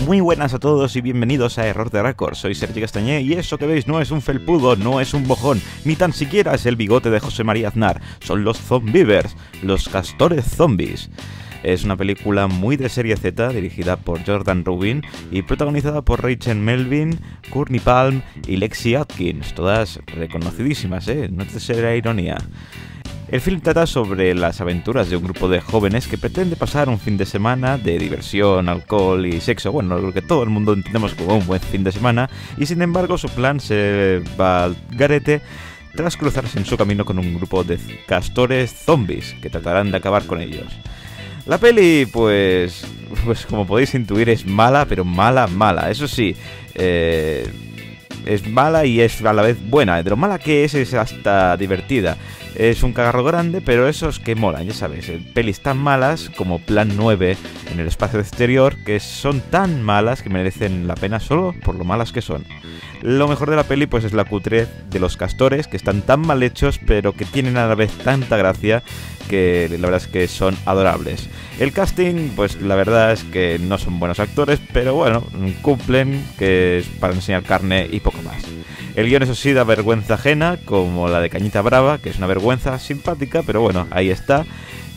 Muy buenas a todos y bienvenidos a Error de Record. Soy Sergi Castañé y eso que veis no es un felpudo, no es un bojón, ni tan siquiera es el bigote de José María Aznar. Son los Zombievers, los castores zombies. Es una película muy de serie Z, dirigida por Jordan Rubin y protagonizada por Rachel Melvin, Courtney Palm y Lexi Atkins, todas reconocidísimas, no te será ironía. El film trata sobre las aventuras de un grupo de jóvenes que pretende pasar un fin de semana de diversión, alcohol y sexo, bueno, lo que todo el mundo entendemos como un buen fin de semana, y sin embargo su plan se va al garete tras cruzarse en su camino con un grupo de castores zombies que tratarán de acabar con ellos. La peli, pues como podéis intuir, es mala, pero mala. Eso sí, es mala y es a la vez buena. De lo mala que es hasta divertida. Es un cagarro grande, pero esos que molan, ya sabes. Pelis tan malas como Plan 9 en el espacio exterior, que son tan malas que merecen la pena solo por lo malas que son. Lo mejor de la peli pues es la cutrez de los castores, que están tan mal hechos, pero que tienen a la vez tanta gracia, que la verdad es que son adorables. El casting, pues la verdad es que no son buenos actores, pero bueno, cumplen, que es para enseñar carne y poco más. El guión, eso sí, da vergüenza ajena, como la de Cañita Brava, que es una vergüenza simpática, pero bueno, ahí está.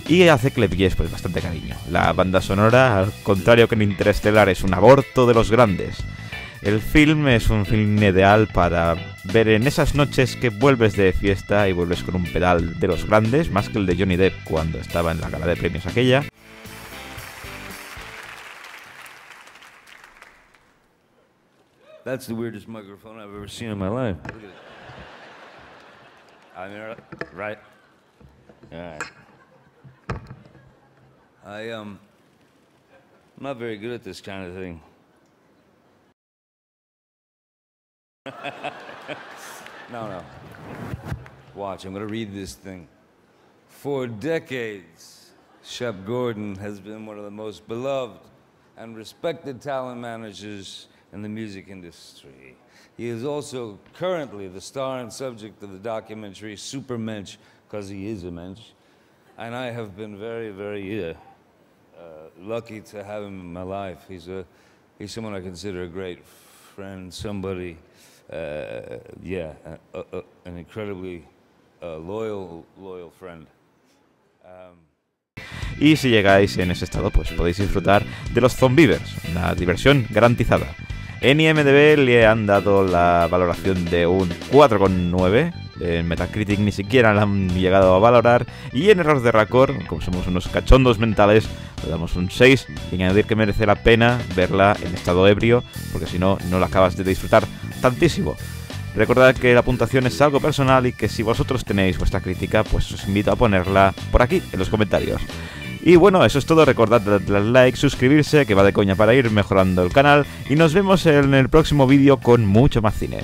Y hace que le pilles pues bastante cariño. La banda sonora, al contrario que en Interestelar, es un aborto de los grandes. El film es un film ideal para ver en esas noches que vuelves de fiesta y vuelves con un pedal de los grandes, más que el de Johnny Depp cuando estaba en la gala de premios aquella. That's the weirdest microphone I've ever seen in my life. Look at it. I mean, right? All right. I'm not very good at this kind of thing. No. Watch, I'm gonna read this thing. For decades, Shep Gordon has been one of the most beloved and respected talent managers in the music industry. He is also currently the star and subject of the documentary Supermensch, because he is a mensch. And I have been very, very lucky to have him in my life. He's someone I consider a great friend, somebody, an incredibly loyal friend. Y si llegáis en ese estado, pues podéis disfrutar de los Zombievers, una diversión garantizada. En IMDb le han dado la valoración de un 4,9, en Metacritic ni siquiera la han llegado a valorar, y en Error de Record, como somos unos cachondos mentales, le damos un 6, y añadir que merece la pena verla en estado ebrio, porque si no, no la acabas de disfrutar tantísimo. Recordad que la puntuación es algo personal y que si vosotros tenéis vuestra crítica, pues os invito a ponerla por aquí, en los comentarios. Y bueno, eso es todo. Recordad darle al like, suscribirse, que va de coña para ir mejorando el canal. Y nos vemos en el próximo vídeo con mucho más cine.